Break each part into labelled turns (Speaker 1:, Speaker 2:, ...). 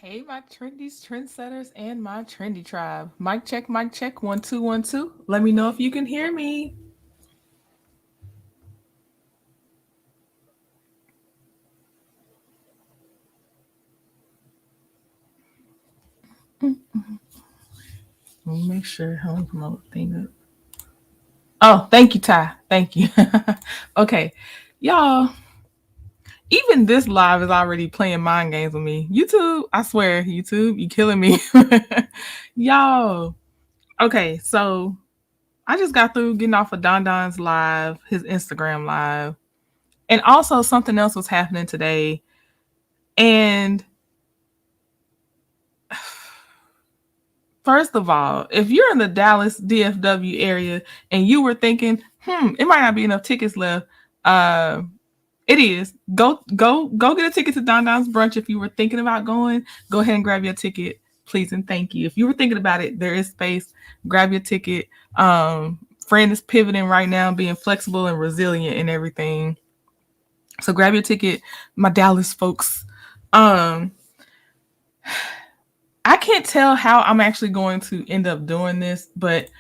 Speaker 1: Hey, my trendies, trendsetters, and my trendy tribe. Mic check, mic check. 1 2 1 2. Let me know if you can hear me. Let me make sure. Hold on, promote thing up. Oh, thank you, Ty. Thank you. Okay, y'all. Even this live is already playing mind games with me. YouTube, I swear, YouTube, you killing me, y'all. Okay, so I just got through getting off of Don Don's live, his Instagram live, and also something else was happening today. And first of all, if you're in the Dallas DFW area and you were thinking, it might not be enough tickets left, uh, it is. Go get a ticket to Don Don's brunch. If you were thinking about going, go ahead and grab your ticket, please and thank you. If you were thinking about it, there is space. Grab your ticket. Friend is pivoting right now, being flexible and resilient and everything. So grab your ticket, my Dallas folks. I can't tell how I'm actually going to end up doing this, but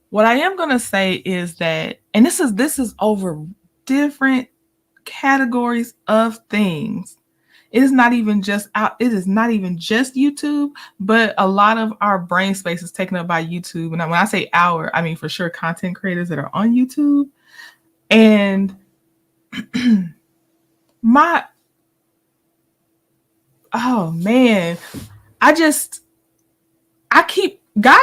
Speaker 1: what I am going to say is that, and this is over different categories of things. It is not even just YouTube, but a lot of our brain space is taken up by YouTube. And when I say our, I mean for sure content creators that are on YouTube. And oh man, God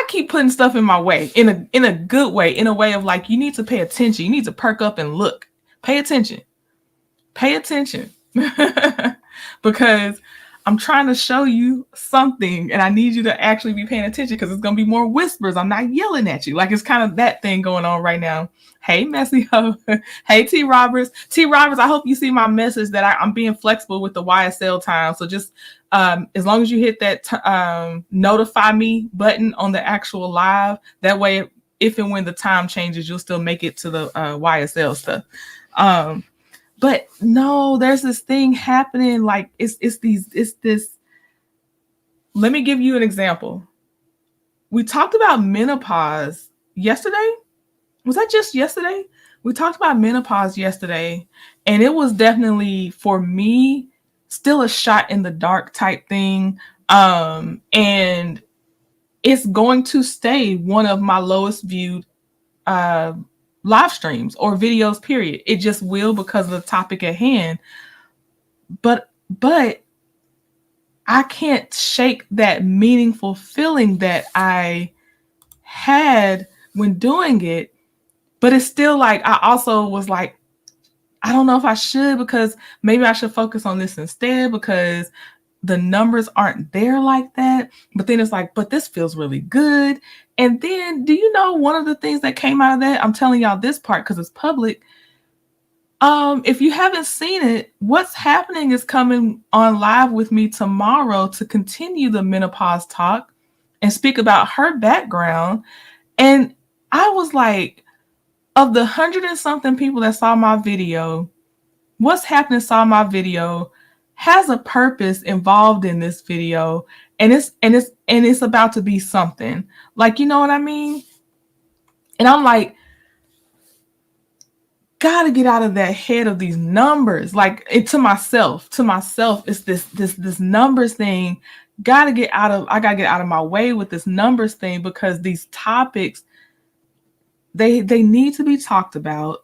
Speaker 1: keep putting stuff in my way in a good way, in a way of like, you need to pay attention. You need to perk up and look. Pay attention. Because I'm trying to show you something and I need you to actually be paying attention because it's going to be more whispers. I'm not yelling at you. Like, it's kind of that thing going on right now. Hey, Messy Ho. Hey, T. Roberts. T. Roberts, I hope you see my message that I'm being flexible with the YSL time. So just as long as you hit that notify me button on the actual live, that way, if and when the time changes, you'll still make it to the YSL stuff. But no, there's this thing happening. Like it's this. Let me give you an example. We talked about menopause yesterday. Was that just yesterday? We talked about menopause yesterday, and it was definitely for me still a shot in the dark type thing. And it's going to stay one of my lowest viewed live streams or videos, period. It just will because of the topic at hand. But I can't shake that meaningful feeling that I had when doing it, but it's still like, I also was like, I don't know if I should, because maybe I should focus on this instead, because the numbers aren't there like that. But then it's like, but this feels really good. And then, do you know one of the things that came out of that? I'm telling y'all this part because it's public. If you haven't seen it, what's happening is coming on live with me tomorrow to continue the menopause talk and speak about her background. And I was like, of the 100 and something people that saw my video, what's happening saw my video, has a purpose involved in this video, and it's about to be something. Like, you know what I mean? And I'm like, gotta get out of that head of these numbers. Like, to myself, it's this numbers thing. I gotta get out of my way with this numbers thing, because these topics, they need to be talked about.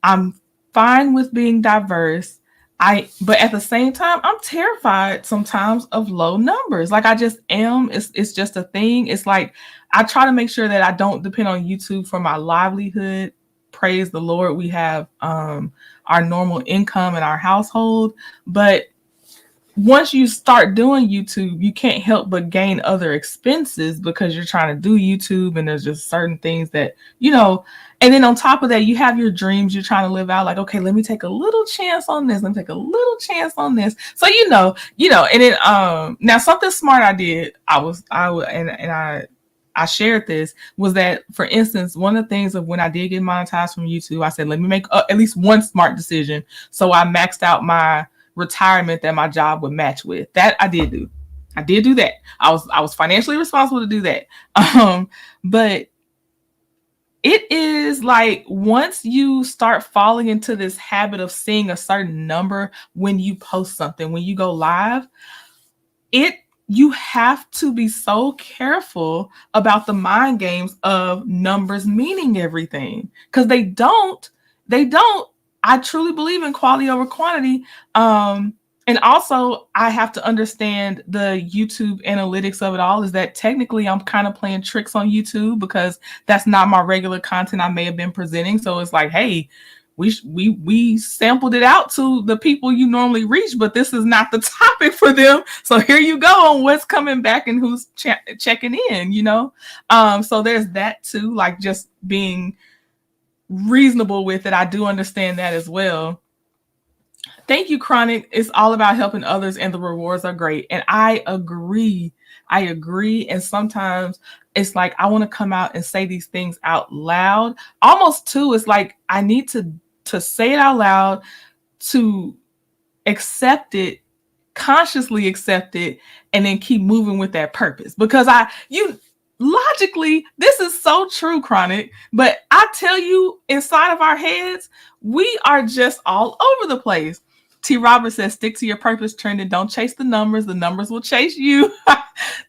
Speaker 1: I'm fine with being diverse. But at the same time, I'm terrified sometimes of low numbers. Like, I just am. It's just a thing. It's like, I try to make sure that I don't depend on YouTube for my livelihood. Praise the Lord, we have our normal income in our household. But once you start doing YouTube, you can't help but gain other expenses, because you're trying to do YouTube, and there's just certain things that, and then on top of that, you have your dreams you're trying to live out. Like, okay, let me take a little chance on this. Let me take a little chance on this. So, and then now something smart I did, I shared this, was that, for instance, one of the things of when I did get monetized from YouTube, I said, let me make at least one smart decision. So I maxed out my retirement that my job would match with. That I did do. I did do that. I was financially responsible to do that. But it is like, once you start falling into this habit of seeing a certain number when you post something, when you go live, you have to be so careful about the mind games of numbers meaning everything, because they don't. I truly believe in quality over quantity. And also, I have to understand the YouTube analytics of it all, is that technically I'm kind of playing tricks on YouTube, because that's not my regular content I may have been presenting. So it's like, hey, we sampled it out to the people you normally reach, but this is not the topic for them. So here you go on what's coming back and who's checking in, So there's that too, like, just being reasonable with it. I do understand that as well. Thank you, Chronic. It's all about helping others, and the rewards are great. And I agree. And sometimes it's like, I want to come out and say these things out loud. Almost too, it's like, I need to say it out loud, to accept it, consciously accept it, and then keep moving with that purpose. Because logically, this is so true, Chronic. But I tell you, inside of our heads, we are just all over the place. T. Roberts says, stick to your purpose, Trendon. Don't chase the numbers. The numbers will chase you.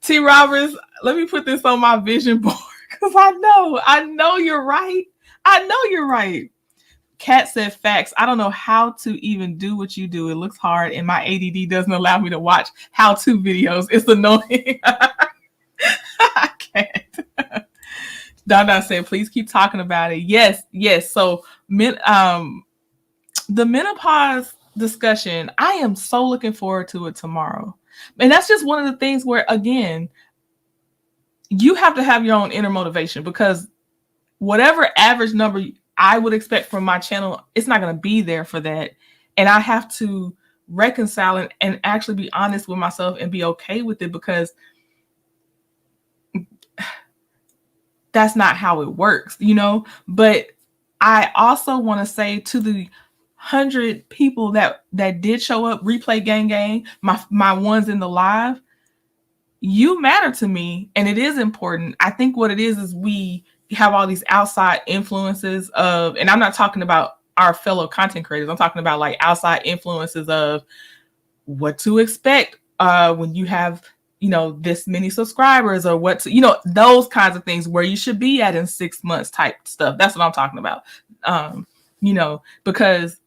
Speaker 1: T. Roberts, let me put this on my vision board, because I know you're right. I know you're right. Kat said, facts. I don't know how to even do what you do. It looks hard, and my ADD doesn't allow me to watch how-to videos. It's annoying. I can't. Dada said, please keep talking about it. Yes. So the menopause discussion, I am so looking forward to it tomorrow. And that's just one of the things where, again, you have to have your own inner motivation, because whatever average number I would expect from my channel, it's not going to be there for that. And I have to reconcile it and actually be honest with myself and be okay with it, because that's not how it works, But I also want to say to the 100 people that did show up, replay gang, my ones in the live, you matter to me, and it is important. I think what it is we have all these outside influences of, and I'm not talking about our fellow content creators, I'm talking about like outside influences of what to expect when you have, this many subscribers, or what to, those kinds of things, where you should be at in 6 months type stuff. That's what I'm talking about. Because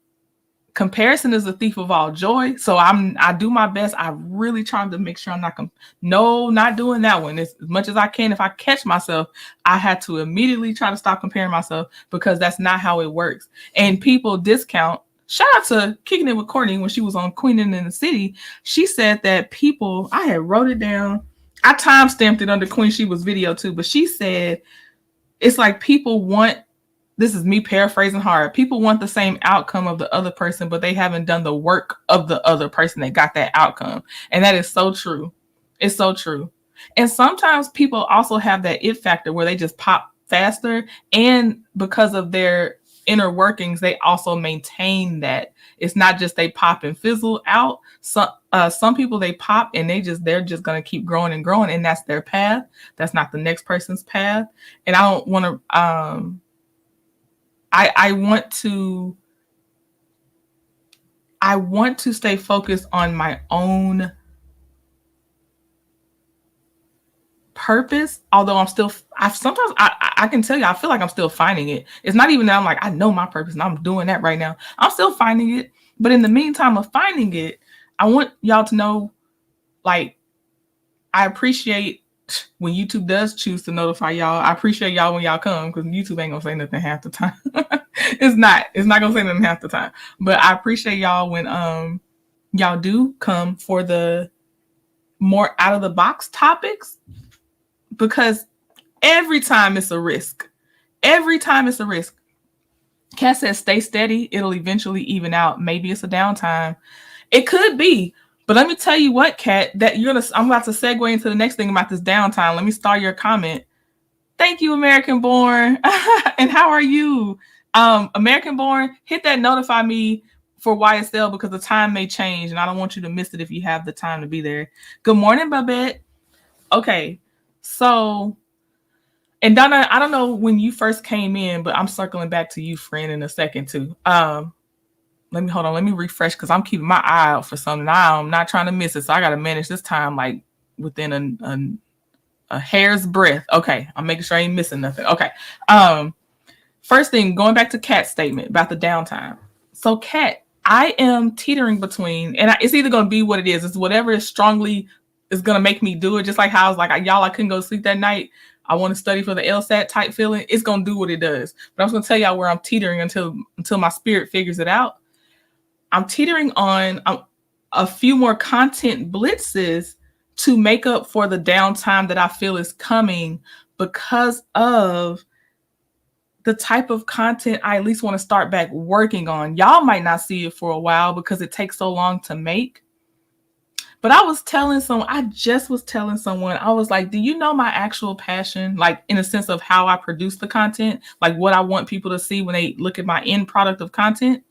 Speaker 1: Comparison is the thief of all joy. So I do my best. I really try to make sure I'm not not doing that one. As much as I can, if I catch myself, I had to immediately try to stop comparing myself, because that's not how it works. And people discount. Shout out to Kicking It with Courtney when she was on Queen in the City. She said that people, I had wrote it down. I time stamped it under Queen Sheba's video too, but she said it's like people want, this is me paraphrasing hard, people want the same outcome of the other person, but they haven't done the work of the other person that got that outcome. And that is so true. It's so true. And sometimes people also have that it factor where they just pop faster, and because of their inner workings, they also maintain that. It's not just they pop and fizzle out. Some people, they pop and they're just going to keep growing and growing, and that's their path. That's not the next person's path. And I don't want to I want to stay focused on my own purpose, although sometimes I can tell you, I feel like I'm still finding it. It's not even that I'm like, I know my purpose and I'm doing that right now. I'm still finding it. But in the meantime of finding it, I want y'all to know, like, I appreciate when YouTube does choose to notify y'all. I appreciate y'all when y'all come, because YouTube ain't gonna say nothing half the time. It's not gonna say nothing half the time. But I appreciate y'all when y'all do come for the more out of the box topics, because every time it's a risk. Every time it's a risk. Kat says, stay steady. It'll eventually even out. Maybe it's a downtime. It could be. But let me tell you what, Kat, I'm about to segue into the next thing about this downtime. Let me start your comment. Thank you, American Born. And how are you? American Born, hit that notify me for YSL, because the time may change and I don't want you to miss it if you have the time to be there. Good morning, Babette. Okay, so, and Donna, I don't know when you first came in, but I'm circling back to you, friend, in a second too. Let me refresh, because I'm keeping my eye out for something. I'm not trying to miss it, so I got to manage this time like within a hair's breadth. Okay, I'm making sure I ain't missing nothing. Okay. First thing, going back to Kat's statement about the downtime. So, Kat, I am teetering between, and it's either going to be what it is. It's whatever is strongly is going to make me do it. Just like how I was like, y'all, I couldn't go to sleep that night. I want to study for the LSAT type feeling. It's going to do what it does. But I'm just going to tell y'all where I'm teetering until my spirit figures it out. I'm teetering on a few more content blitzes to make up for the downtime that I feel is coming, because of the type of content I at least want to start back working on. Y'all might not see it for a while because it takes so long to make. But I just was telling someone, I was like, do you know my actual passion? Like, in a sense of how I produce the content, like what I want people to see when they look at my end product of content.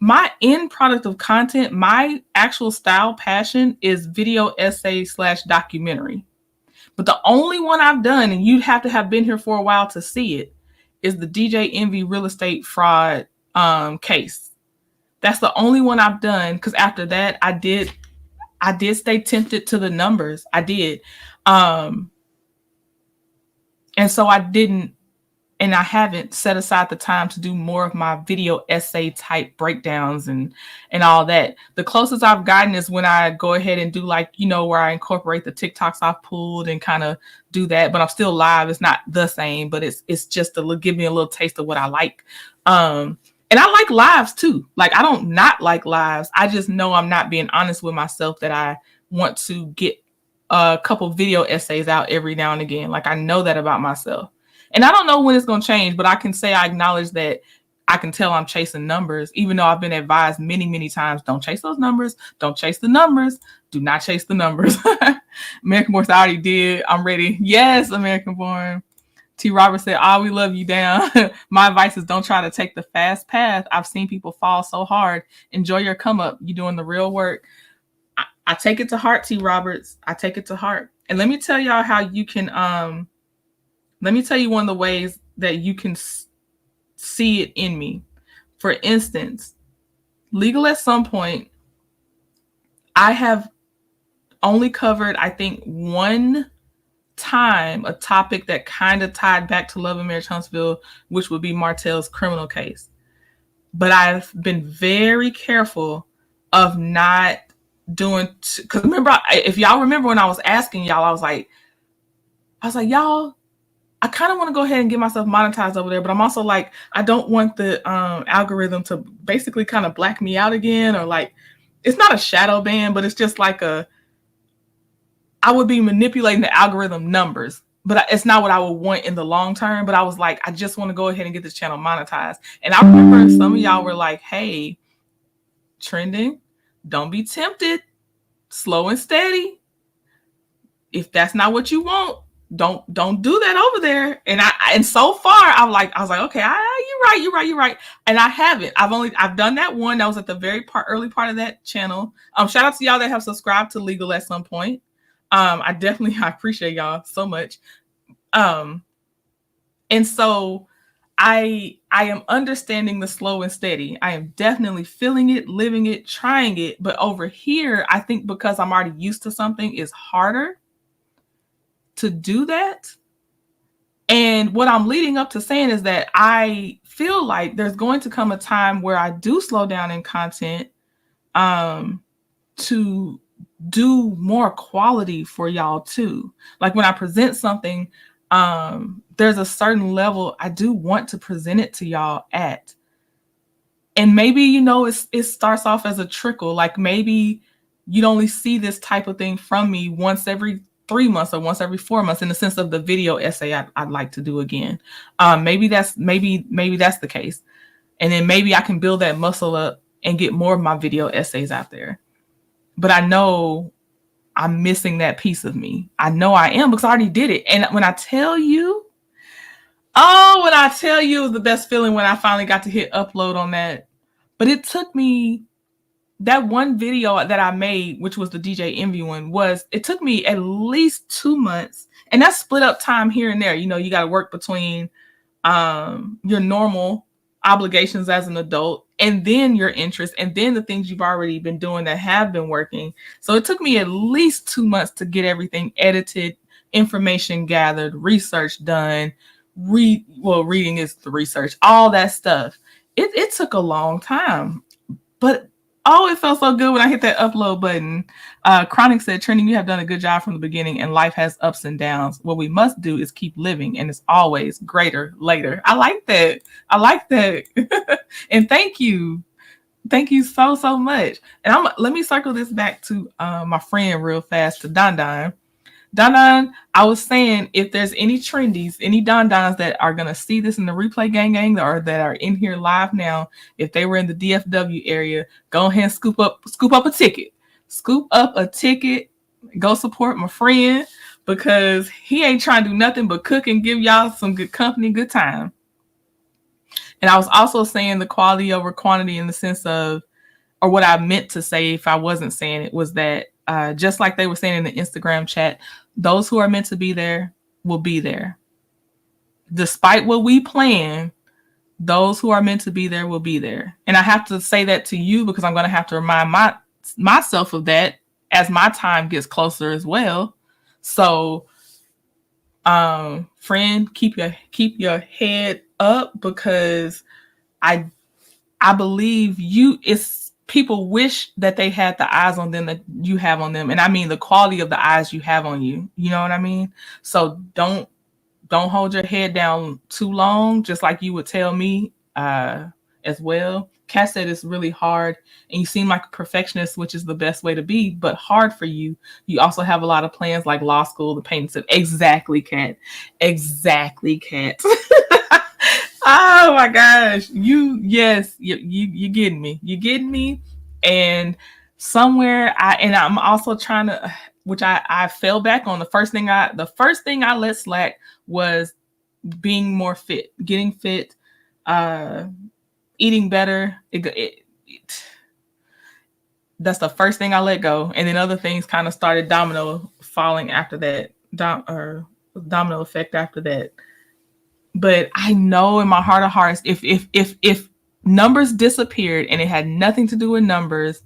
Speaker 1: My end product of content, my actual style passion is video essay / documentary. But the only one I've done, and you'd have to have been here for a while to see it, is the DJ Envy real estate fraud case. That's the only one I've done, because after that, I did stay tempted to the numbers. I did. And so I didn't, and I haven't set aside the time to do more of my video essay type breakdowns and all that. The closest I've gotten is when I go ahead and do, like, where I incorporate the TikToks I've pulled and kind of do that, but I'm still live. It's not the same, but it's just give me a little taste of what I like. And I like lives too. Like, I don't not like lives. I just know I'm not being honest with myself that I want to get a couple video essays out every now and again. Like, I know that about myself. And I don't know when it's going to change, but I can say I acknowledge that I can tell I'm chasing numbers, even though I've been advised many, many times, don't chase those numbers. Don't chase the numbers. Do not chase the numbers. American Born, I already did. I'm ready. Yes, American Born. T. Robert said, we love you down. My advice is don't try to take the fast path. I've seen people fall so hard. Enjoy your come up. You're doing the real work. I take it to heart, T. Roberts. I take it to heart. And let me tell y'all how you can, let me tell you one of the ways that you can see it in me. For instance, Legal at Some Point, I have only covered, I think, one time a topic that kind of tied back to Love and Marriage Huntsville, which would be Martell's criminal case. But I've been very careful of not doing, because remember, if y'all remember when I was asking y'all, I was like, y'all, I kind of want to go ahead and get myself monetized over there, but I'm also like, I don't want the algorithm to basically kind of black me out again, or like, it's not a shadow ban, but it's just like I would be manipulating the algorithm numbers, but it's not what I would want in the long term. But I was like, I just want to go ahead and get this channel monetized. And I remember some of y'all were like, hey, trending, don't be tempted, slow and steady. If that's not what you want, don't do that over there. And so far I was like, okay, you're right. And I haven't. I've done that one. That was at the early part of that channel. Shout out to y'all that have subscribed to Legal at some point. I appreciate y'all so much. And so I am understanding the slow and steady. I am definitely feeling it, living it, trying it. But over here, I think because I'm already used to something, it's harder to do that. And what I'm leading up to saying is that I feel like there's going to come a time where I do slow down in content to do more quality for y'all too. Like when I present something, there's a certain level I do want to present it to y'all at. And maybe, it starts off as a trickle. Like maybe you'd only see this type of thing from me once every 3 months or once every 4 months, in the sense of the video essay I'd like to do again. Maybe that's the case. And then maybe I can build that muscle up and get more of my video essays out there. But I know I'm missing that piece of me. I know I am, because I already did it. And when I tell you, it was the best feeling when I finally got to hit upload on that. But it took me, that one video that I made, which was the DJ Envy one, it took me at least 2 months. And that's split up time here and there. You got to work between your normal obligations as an adult, and then your interests, and then the things you've already been doing that have been working. So it took me at least 2 months to get everything edited, information gathered, research done. Reading is the research, all that stuff. It took a long time, but it felt so good when I hit that upload button. Chronic said, Trending, you have done a good job from the beginning, and life has ups and downs. What we must do is keep living, and it's always greater later. I like that. And thank you. Thank you so, so much. And let me circle this back to my friend real fast, to Don Don. Don Don, I was saying, if there's any trendies, any Don Dons that are going to see this in the replay gang, or that are in here live now, if they were in the DFW area, go ahead and scoop up a ticket. Scoop up a ticket. Go support my friend, because he ain't trying to do nothing but cook and give y'all some good company, good time. And I was also saying the quality over quantity, in the sense of, or what I meant to say if I wasn't saying it, was that just like they were saying in the Instagram chat, those who are meant to be there will be there. Despite what we plan, those who are meant to be there will be there. And I have to say that to you, because I'm going to have to remind myself of that as my time gets closer as well. So, friend, keep your head up, because I believe people wish that they had the eyes on them that you have on them. And I mean the quality of the eyes you have on you. You know what I mean? So don't hold your head down too long, just like you would tell me as well. Kat said it's really hard, and you seem like a perfectionist, which is the best way to be, but hard for you. You also have a lot of plans, like law school, the painting stuff. Exactly, Kat. Oh my gosh. You getting me. You getting me. And somewhere I'm also trying to, which I fell back on. The first thing I let slack was being more fit, getting fit, eating better. That's the first thing I let go. And then other things kind of started domino falling after that, domino effect after that. But I know in my heart of hearts, if numbers disappeared and it had nothing to do with numbers,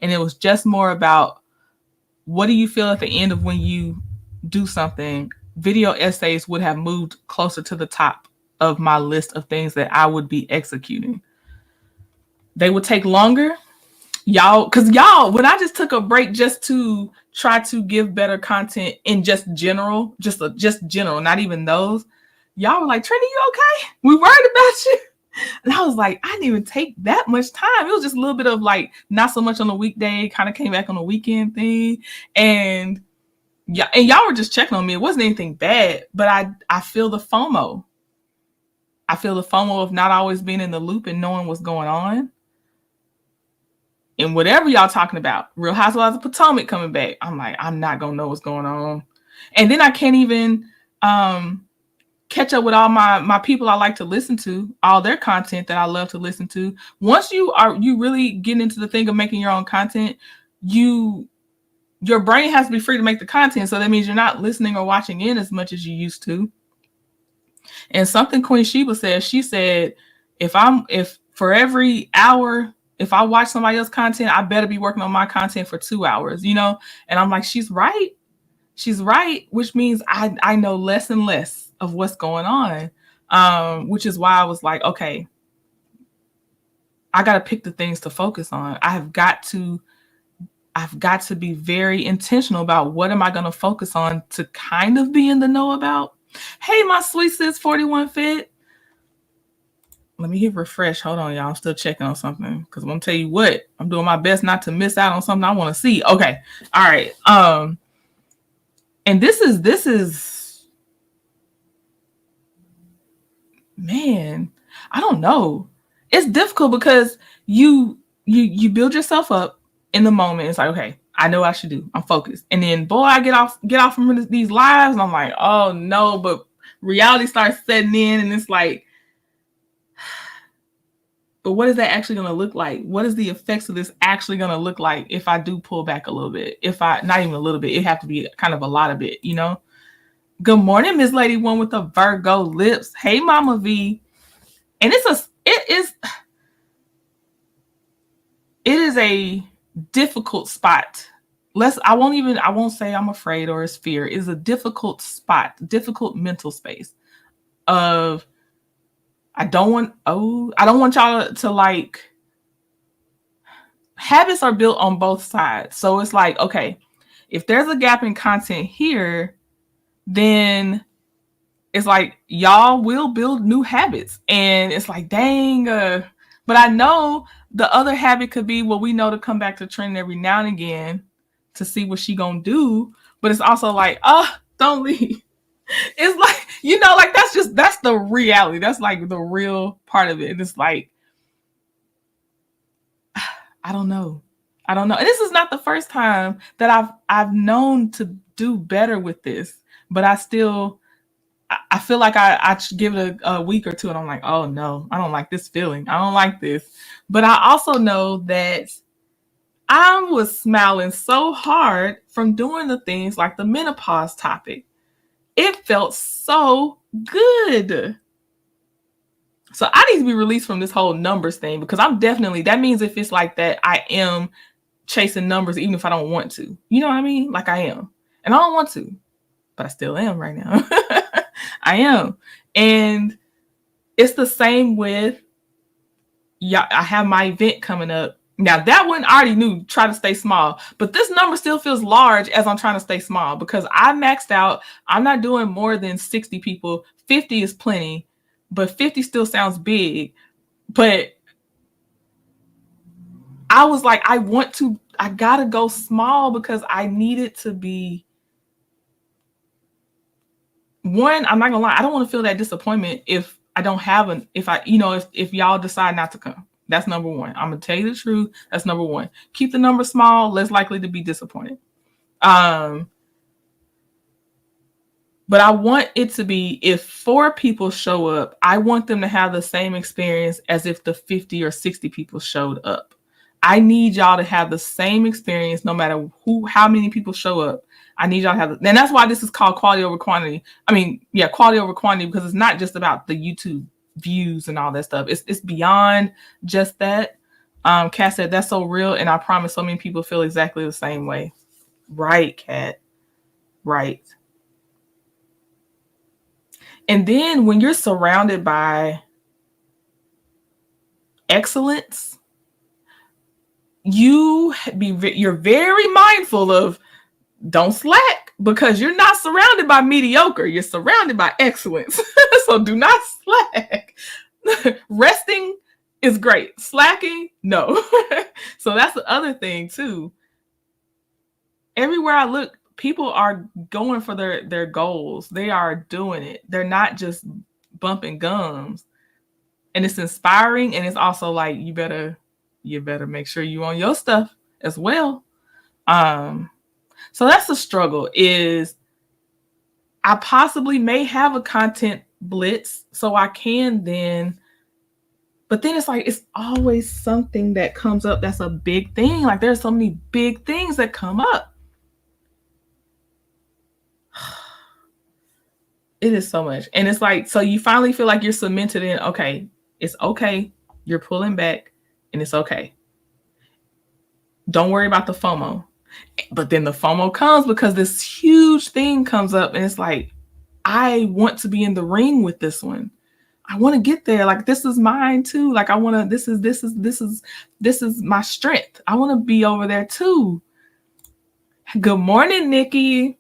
Speaker 1: and it was just more about what do you feel at the end of when you do something, video essays would have moved closer to the top of my list of things that I would be executing. They would take longer. Y'all, because y'all, when I just took a break just to try to give better content in just general, just general, not even those, y'all were like, Trini, you okay? We worried about you. And I was like, I didn't even take that much time. It was just a little bit of like, not so much on the weekday, kind of came back on the weekend thing. And yeah, and y'all were just checking on me. It wasn't anything bad, but I feel the FOMO. I feel the FOMO of not always being in the loop and knowing what's going on. And whatever y'all talking about, Real Housewives of Potomac coming back, I'm like, I'm not gonna know what's going on. And then I can't even catch up with all my people I like to listen to, all their content that I love to listen to. Once you really getting into the thing of making your own content, your brain has to be free to make the content. So that means you're not listening or watching in as much as you used to. And something Queen Sheba said, she said, if for every hour, if I watch somebody else's content, I better be working on my content for 2 hours, you know? And I'm like, she's right. She's right, which means I know less and less of what's going on, which is why I was like, okay, I got to pick the things to focus on. I've got to be very intentional about what am I going to focus on to kind of be in the know about. Hey, my sweet sis 41 Fit. Let me hit refresh. Hold on, y'all. I'm still checking on something because I'm going to tell you what. I'm doing my best not to miss out on something I want to see. Okay. All right. And this is man, I don't know. It's difficult because you build yourself up in the moment. It's like, okay, I know what I should do. I'm focused. And then boy, I get off from these lives and I'm like, oh no, but reality starts setting in and it's like, but what is that actually going to look like? What is the effects of this actually going to look like if I do pull back a little bit? Not even a little bit, it have to be kind of a lot of it, you know? Good morning, Miss Lady One with the Virgo lips. Hey, Mama V. And it is a difficult spot. I won't say I'm afraid or it's fear. It is a difficult spot, difficult mental space of I don't want y'all to like, habits are built on both sides. So it's like, okay, if there's a gap in content here, then it's like y'all will build new habits. And it's like, dang, but I know the other habit could be, well, we know to come back to training every now and again to see what she gonna do. But it's also like, don't leave. It's like, you know, like that's the reality. That's like the real part of it. And it's like, I don't know. And this is not the first time that I've known to do better with this, but I feel like I give it a week or two and I'm like, oh no, I don't like this feeling. I don't like this. But I also know that I was smiling so hard from doing the things like the menopause topic. It felt so good. So I need to be released from this whole numbers thing because that means if it's like that, I am chasing numbers even if I don't want to. You know what I mean? Like I am. And I don't want to, but I still am right now. I am. And it's the same with, yeah, I have my event coming up. Now that one I already knew, try to stay small, but this number still feels large as I'm trying to stay small because I maxed out. I'm not doing more than 60 people. 50 is plenty, but 50 still sounds big. But I was like, I gotta go small because I need it to be one. I'm not gonna lie, I don't want to feel that disappointment if I don't have if y'all decide not to come. That's number one. I'm gonna tell you the truth. That's number one. Keep the number small, less likely to be disappointed. But I want it to be, if 4 people show up, I want them to have the same experience as if the 50 or 60 people showed up. I need y'all to have the same experience no matter how many people show up. I need y'all to have, and that's why this is called quality over quantity. I mean, yeah, quality over quantity, because it's not just about the YouTube views and all that stuff. It's beyond just that. Kat said, that's so real, and I promise so many people feel exactly the same way. Right, Kat. Right. And then when you're surrounded by excellence, you're very mindful of don't slack because you're not surrounded by mediocre. You're surrounded by excellence. So do not slack. Resting is great. Slacking, no. So that's the other thing too. Everywhere I look, people are going for their goals. They are doing it. They're not just bumping gums. And it's inspiring, and it's also like you better make sure you on your stuff as well. So that's the struggle, is I possibly may have a content blitz so I can then, but then it's like it's always something that comes up that's a big thing. Like there's so many big things that come up. It is so much. And it's like, so you finally feel like you're cemented in, okay, it's okay. You're pulling back and it's okay. Don't worry about the FOMO. But then the FOMO comes because this huge thing comes up and it's like, I want to be in the ring with this one. I want to get there. Like this is mine too. Like I want to, this is my strength. I want to be over there too. Good morning, Nikki.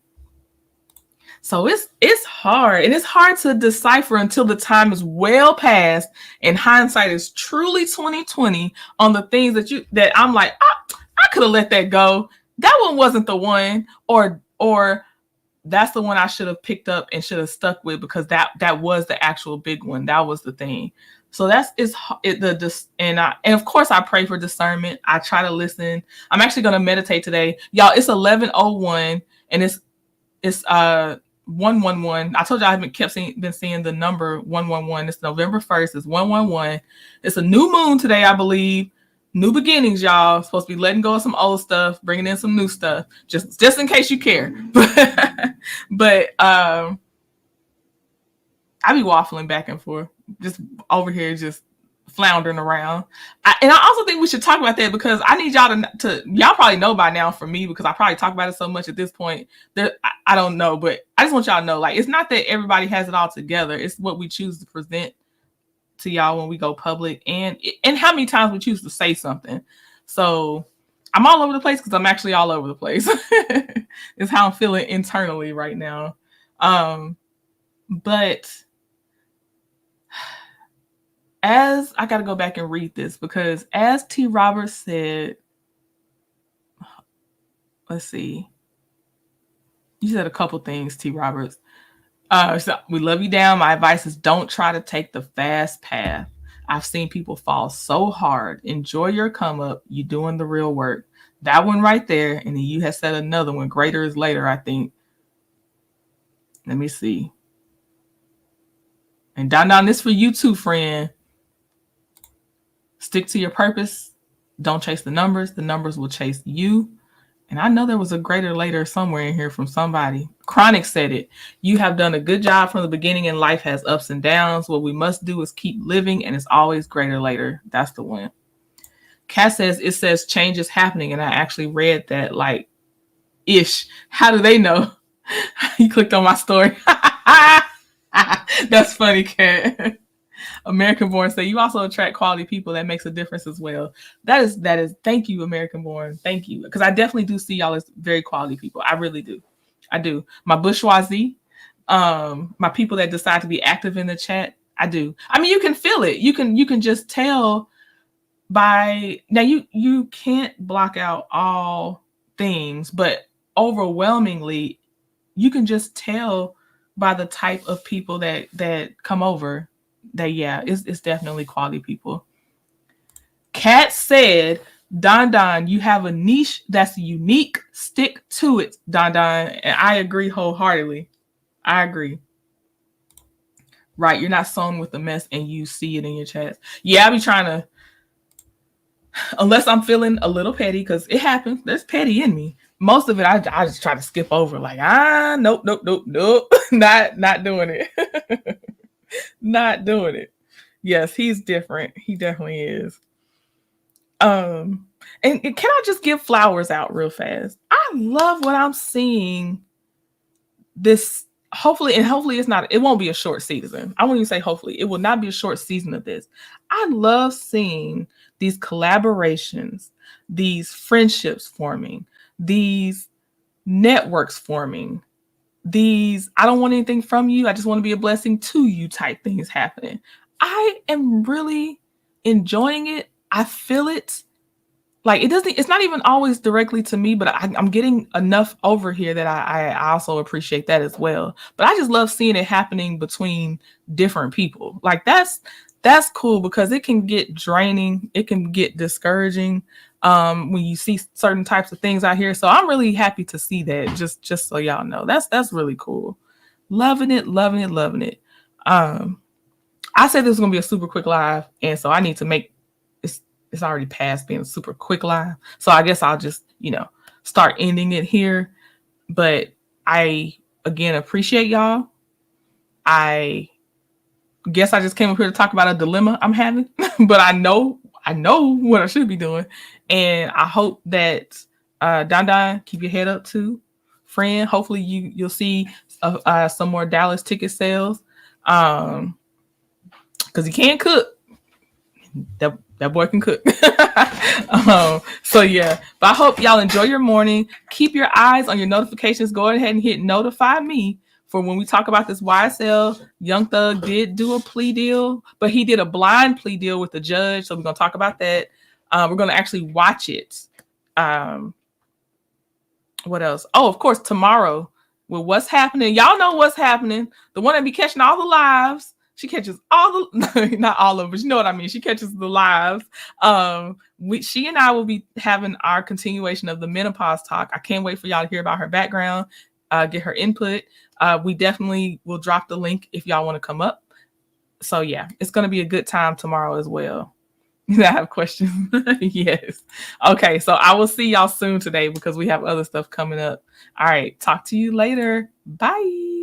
Speaker 1: So it's hard, and it's hard to decipher until the time is well past and hindsight is truly 2020 on the things that I'm like, I could have let that go. That one wasn't the one, or that's the one I should have picked up and should have stuck with because that was the actual big one. That was the thing. So and of course I pray for discernment. I try to listen. I'm actually going to meditate today. Y'all, it's 11:01 and it's 111. I told you I haven't been seeing the number 111. It's November 1st. It's 111. It's a new moon today, I believe. New beginnings, y'all. Supposed to be letting go of some old stuff, bringing in some new stuff, just in case you care. But I be waffling back and forth, just over here, just floundering around. And I also think we should talk about that because I need y'all to y'all probably know by now from me because I probably talk about it so much at this point. I don't know, but I just want y'all to know, like, it's not that everybody has it all together. It's what we choose to present to y'all when we go public and how many times we choose to say something. So I'm all over the place because I'm actually all over the place. It's how I'm feeling internally right now. But as I got to go back and read this because as T. Roberts said, let's see. You said a couple things, T. Roberts. So we love you down. My advice is don't try to take the fast path. I've seen people fall so hard. Enjoy your come up. You doing the real work. That one right there. And then you have said another one. Greater is later, I think. Let me see. And Don, this for you too, friend. Stick to your purpose. Don't chase the numbers. The numbers will chase you. And I know there was a greater later somewhere in here from somebody. Chronic said it. You have done a good job from the beginning and life has ups and downs. What we must do is keep living and it's always greater later. That's the one. Kat says, it says change is happening. And I actually read that like ish. How do they know? You clicked on my story. That's funny, Kat. American Born say you also attract quality people. That makes a difference as well. That is thank you, American Born. Thank you. Because I definitely do see y'all as very quality people. I really do. I do. My bourgeoisie, my people that decide to be active in the chat, I do. I mean, you can feel it. You can just tell by now you can't block out all things, but overwhelmingly, you can just tell by the type of people that come over. That it's definitely quality people. Kat said, Don, you have a niche that's unique. Stick to it, Don. And I agree wholeheartedly. I agree. Right, you're not sown with the mess and you see it in your chats. Yeah, I be trying to, unless I'm feeling a little petty, because it happens. There's petty in me. Most of it, I just try to skip over. Like, nope. Not doing it. Not doing it. Yes, he's different. He definitely is. And can I just give flowers out real fast? I love what I'm seeing. This hopefully it won't be a short season. I won't even say hopefully. It will not be a short season of this. I love seeing these collaborations. these friendships forming, these networks forming, these I don't want anything from you, I just want to be a blessing to you type things happening. I am really enjoying it. I feel it. Like it's not even always directly to me, but I'm getting enough over here that I also appreciate that as well. But I just love seeing it happening between different people. Like that's cool because it can get draining, it can get discouraging when you see certain types of things out here. So I'm really happy to see that. Just so y'all know, that's really cool. Loving it, loving it, loving it. I said this was gonna be a super quick live, and so I need to make it's already past being a super quick live. So I guess I'll just, start ending it here. But I again appreciate y'all. I guess I just came up here to talk about a dilemma I'm having, but I know what I should be doing. And I hope that Don, keep your head up too, friend. Hopefully you'll see some more Dallas ticket sales. Because he can't cook. That boy can cook. So yeah, but I hope y'all enjoy your morning. Keep your eyes on your notifications. Go ahead and hit notify me for when we talk about this YSL. Young Thug did do a plea deal, but he did a blind plea deal with the judge. So we're going to talk about that. We're going to actually watch it. What else? Oh, of course, tomorrow with What's Happening. Y'all know What's Happening. The one that be catching all the lives. She catches all the, not all of them, but you know what I mean. She catches the lives. She and I will be having our continuation of the menopause talk. I can't wait for y'all to hear about her background, get her input. We definitely will drop the link if y'all want to come up. So yeah, it's going to be a good time tomorrow as well. I have questions. Yes. Okay. So I will see y'all soon today because we have other stuff coming up. All right. Talk to you later. Bye.